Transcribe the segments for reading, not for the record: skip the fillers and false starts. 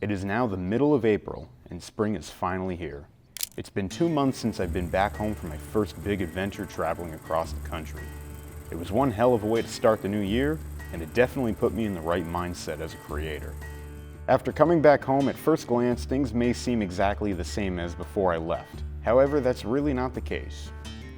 It is now the middle of April, and spring is finally here. It's been 2 months since I've been back home for my first big adventure traveling across the country. It was one hell of a way to start the new year, and it definitely put me in the right mindset as a creator. After coming back home, at first glance, things may seem exactly the same as before I left. However, that's really not the case.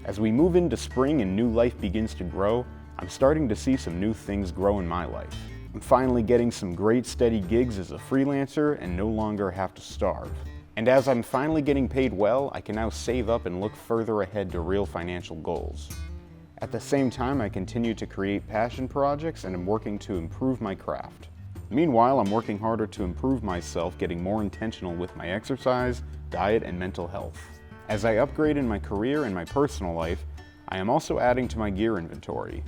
As we move into spring and new life begins to grow, I'm starting to see some new things grow in my life. I'm finally getting some great steady gigs as a freelancer and no longer have to starve. And as I'm finally getting paid well, I can now save up and look further ahead to real financial goals. At the same time, I continue to create passion projects and am working to improve my craft. Meanwhile, I'm working harder to improve myself, getting more intentional with my exercise, diet, and mental health. As I upgrade in my career and my personal life, I am also adding to my gear inventory.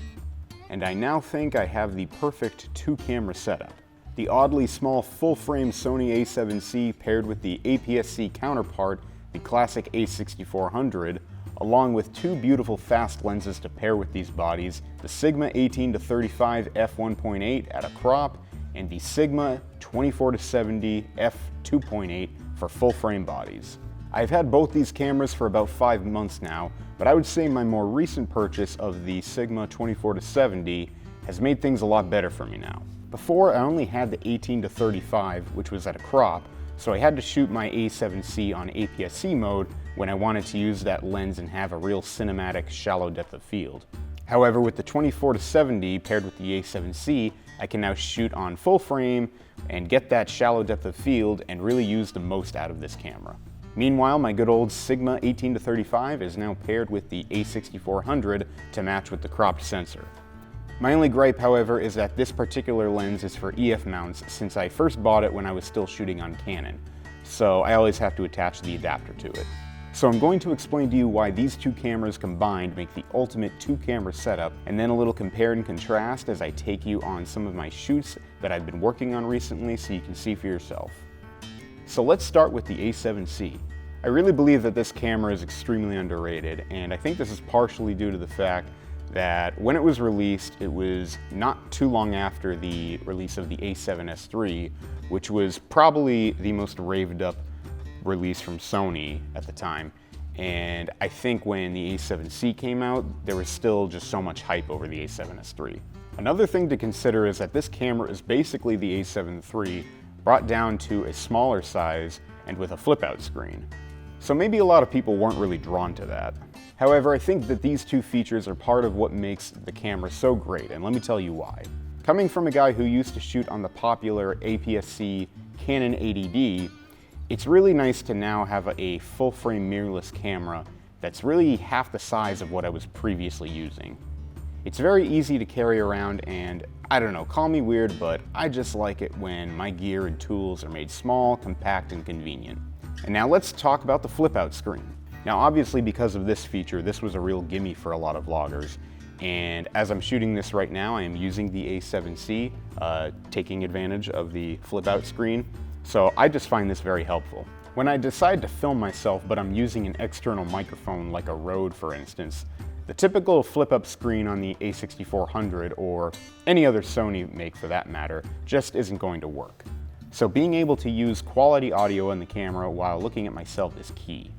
And I now think I have the perfect 2-camera setup. The oddly small full-frame Sony A7C paired with the APS-C counterpart, the classic A6400, along with 2 beautiful fast lenses to pair with these bodies, the Sigma 18-35 f1.8 at a crop, and the Sigma 24-70 f2.8 for full-frame bodies. I've had both these cameras for about 5 months now, but I would say my more recent purchase of the Sigma 24-70 has made things a lot better for me now. Before, I only had the 18-35, which was at a crop, so I had to shoot my A7C on APS-C mode when I wanted to use that lens and have a real cinematic shallow depth of field. However, with the 24-70 paired with the A7C, I can now shoot on full frame and get that shallow depth of field and really use the most out of this camera. Meanwhile, my good old Sigma 18-35 is now paired with the A6400 to match with the cropped sensor. My only gripe, however, is that this particular lens is for EF mounts since I first bought it when I was still shooting on Canon, so I always have to attach the adapter to it. So I'm going to explain to you why these 2 cameras combined make the ultimate 2-camera setup, and then a little compare and contrast as I take you on some of my shoots that I've been working on recently so you can see for yourself. So let's start with the A7C. I really believe that this camera is extremely underrated, and I think this is partially due to the fact that when it was released, it was not too long after the release of the A7S III, which was probably the most raved up release from Sony at the time. And I think when the A7C came out, there was still just so much hype over the A7S III. Another thing to consider is that this camera is basically the A7 III brought down to a smaller size and with a flip-out screen. So maybe a lot of people weren't really drawn to that. However, I think that these 2 features are part of what makes the camera so great, and let me tell you why. Coming from a guy who used to shoot on the popular APS-C Canon 80D, it's really nice to now have a full-frame mirrorless camera that's really half the size of what I was previously using. It's very easy to carry around, and I don't know, call me weird, but I just like it when my gear and tools are made small, compact, and convenient. And now let's talk about the flip-out screen. Now obviously because of this feature, this was a real gimme for a lot of vloggers, and as I'm shooting this right now, I am using the A7C, taking advantage of the flip-out screen, so I just find this very helpful. When I decide to film myself but I'm using an external microphone like a Rode for instance, the typical flip-up screen on the A6400 or any other Sony make for that matter just isn't going to work. So being able to use quality audio in the camera while looking at myself is key.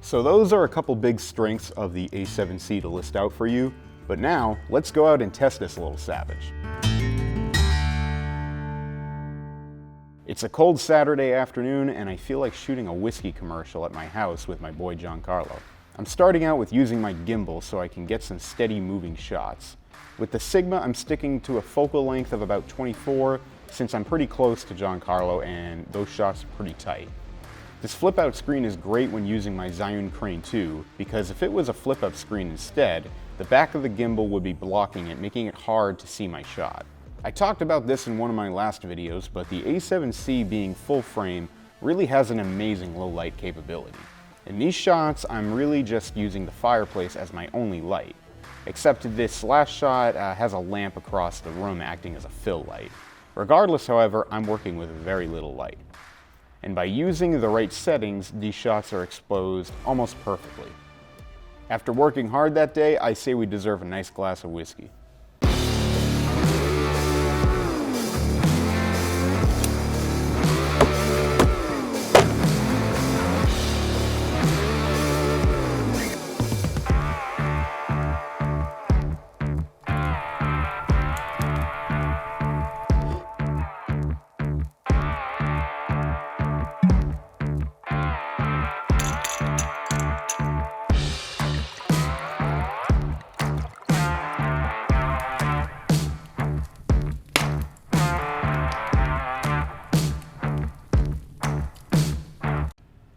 So those are a couple big strengths of the A7C to list out for you, but now let's go out and test this little savage. It's a cold Saturday afternoon and I feel like shooting a whiskey commercial at my house with my boy Giancarlo. I'm starting out with using my gimbal so I can get some steady moving shots. With the Sigma, I'm sticking to a focal length of about 24 since I'm pretty close to Giancarlo and those shots are pretty tight. This flip-out screen is great when using my Zhiyun Crane 2 because if it was a flip-up screen instead, the back of the gimbal would be blocking it, making it hard to see my shot. I talked about this in one of my last videos, but the A7C being full frame really has an amazing low light capability. In these shots, I'm really just using the fireplace as my only light, except this last shot has a lamp across the room acting as a fill light. Regardless, however, I'm working with very little light. And by using the right settings, these shots are exposed almost perfectly. After working hard that day, I say we deserve a nice glass of whiskey.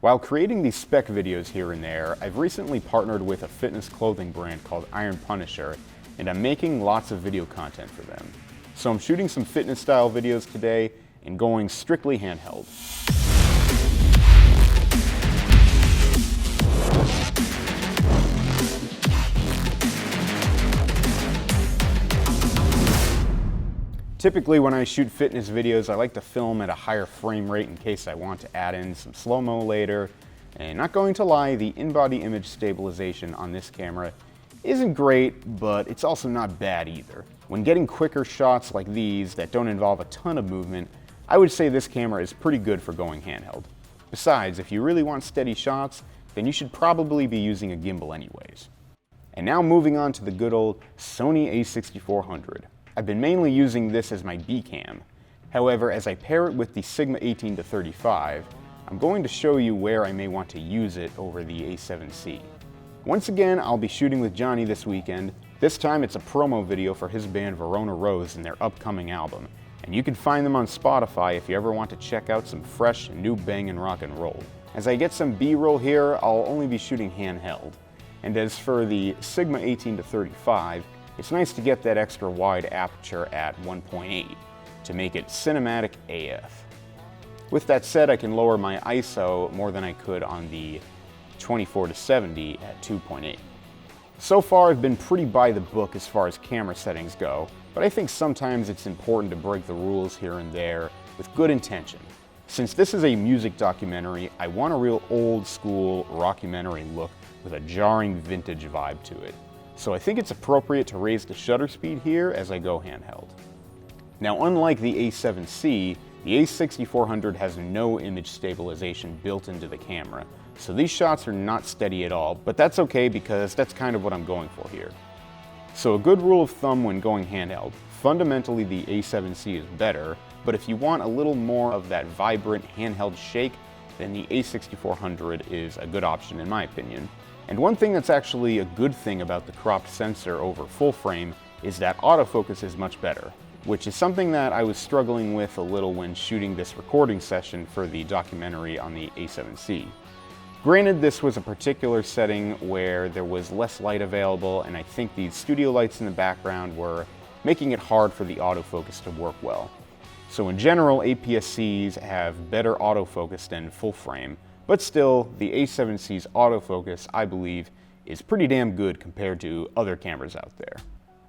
While creating these spec videos here and there, I've recently partnered with a fitness clothing brand called Iron Punisher, and I'm making lots of video content for them. So I'm shooting some fitness style videos today and going strictly handheld. Typically when I shoot fitness videos, I like to film at a higher frame rate in case I want to add in some slow-mo later. And not going to lie, the in-body image stabilization on this camera isn't great, but it's also not bad either. When getting quicker shots like these that don't involve a ton of movement, I would say this camera is pretty good for going handheld. Besides, if you really want steady shots, then you should probably be using a gimbal anyways. And now moving on to the good old Sony A6400. I've been mainly using this as my B cam. However, as I pair it with the Sigma 18-35, I'm going to show you where I may want to use it over the A7C. Once again, I'll be shooting with Johnny this weekend. This time it's a promo video for his band Verona Rose and their upcoming album. And you can find them on Spotify if you ever want to check out some fresh, new bangin' rock and roll. As I get some B-roll here, I'll only be shooting handheld. And as for the Sigma 18-35, it's nice to get that extra wide aperture at 1.8 to make it cinematic AF. With that said, I can lower my ISO more than I could on the 24-70 at 2.8. So far I've been pretty by the book as far as camera settings go, but I think sometimes it's important to break the rules here and there with good intention. Since this is a music documentary, I want a real old school rockumentary look with a jarring vintage vibe to it. So I think it's appropriate to raise the shutter speed here as I go handheld. Now, unlike the A7C, the A6400 has no image stabilization built into the camera, so these shots are not steady at all, but that's okay because that's kind of what I'm going for here. So a good rule of thumb when going handheld, fundamentally the A7C is better, but if you want a little more of that vibrant handheld shake, then the A6400 is a good option in my opinion. And one thing that's actually a good thing about the cropped sensor over full frame is that autofocus is much better, which is something that I was struggling with a little when shooting this recording session for the documentary on the A7C. Granted, this was a particular setting where there was less light available, and I think these studio lights in the background were making it hard for the autofocus to work well. So in general, APS-Cs have better autofocus than full frame, but still, the A7C's autofocus, I believe, is pretty damn good compared to other cameras out there.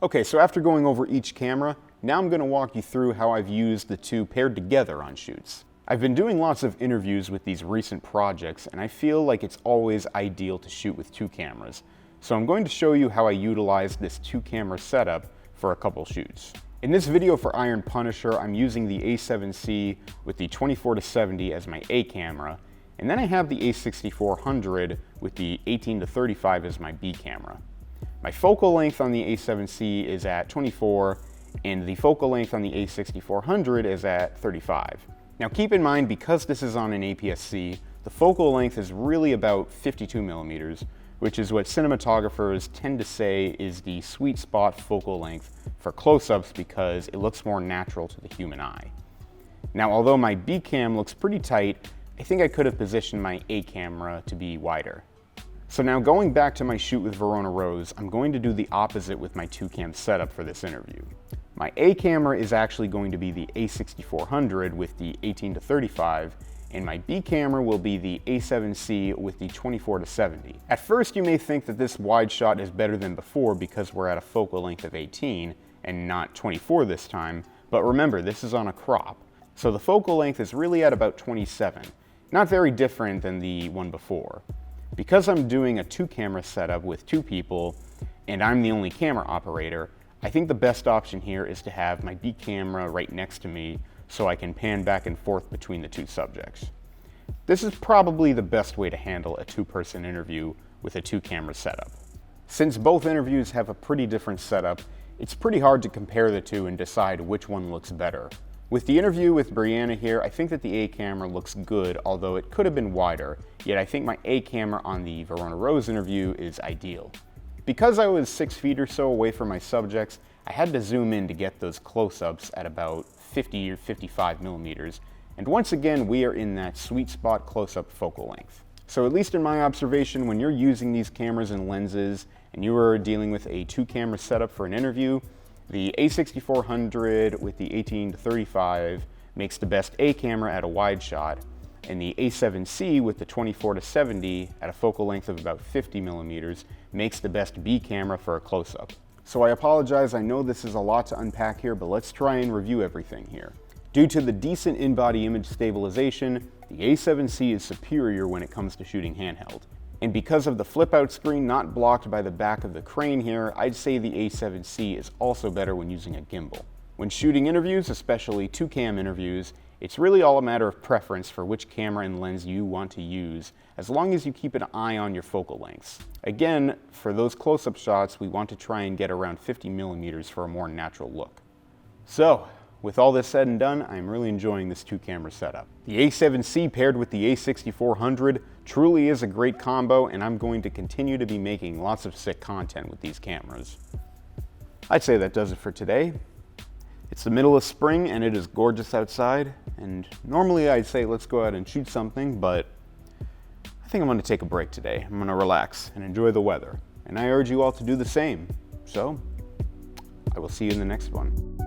Okay, so after going over each camera, now I'm going to walk you through how I've used the two paired together on shoots. I've been doing lots of interviews with these recent projects, and I feel like it's always ideal to shoot with two cameras. So I'm going to show you how I utilized this two-camera setup for a couple shoots. In this video for Iron Punisher, I'm using the A7C with the 24-70 as my A camera, and then I have the A6400 with the 18-35 as my B camera. My focal length on the A7C is at 24, and the focal length on the A6400 is at 35. Now keep in mind, because this is on an APS-C, the focal length is really about 52 millimeters, which is what cinematographers tend to say is the sweet spot focal length for close-ups because it looks more natural to the human eye. Now, although my B cam looks pretty tight, I think I could have positioned my A camera to be wider. So now going back to my shoot with Verona Rose, I'm going to do the opposite with my two-cam setup for this interview. My A camera is actually going to be the A6400 with the 18-35, and my B camera will be the A7C with the 24-70. At first you may think that this wide shot is better than before because we're at a focal length of 18 and not 24 this time, but remember, this is on a crop. So the focal length is really at about 27, not very different than the one before. Because I'm doing a two-camera setup with two people, and I'm the only camera operator, I think the best option here is to have my B camera right next to me so I can pan back and forth between the two subjects. This is probably the best way to handle a two-person interview with a two-camera setup. Since both interviews have a pretty different setup, it's pretty hard to compare the two and decide which one looks better. With the interview with Brianna here, I think that the A camera looks good, although it could have been wider, yet I think my A camera on the Verona Rose interview is ideal. Because I was 6 feet or so away from my subjects, I had to zoom in to get those close-ups at about 50 or 55 millimeters, and once again we are in that sweet spot close-up focal length. So at least in my observation, when you're using these cameras and lenses and you are dealing with a 2-camera setup for an interview, the A6400 with the 18-35 makes the best A camera at a wide shot, and the A7C with the 24-70 at a focal length of about 50 millimeters makes the best B camera for a close-up. So I apologize, I know this is a lot to unpack here, but let's try and review everything here. Due to the decent in-body image stabilization, the A7C is superior when it comes to shooting handheld. And because of the flip-out screen not blocked by the back of the crane here, I'd say the A7C is also better when using a gimbal. When shooting interviews, especially 2-cam interviews, it's really all a matter of preference for which camera and lens you want to use, as long as you keep an eye on your focal lengths. Again, for those close-up shots, we want to try and get around 50 millimeters for a more natural look. So, with all this said and done, I'm really enjoying this 2-camera setup. The A7C paired with the A6400 truly is a great combo, and I'm going to continue to be making lots of sick content with these cameras. I'd say that does it for today. It's the middle of spring and it is gorgeous outside, and normally I'd say let's go out and shoot something, but I think I'm going to take a break today. I'm going to relax and enjoy the weather, and I urge you all to do the same. So, I will see you in the next one.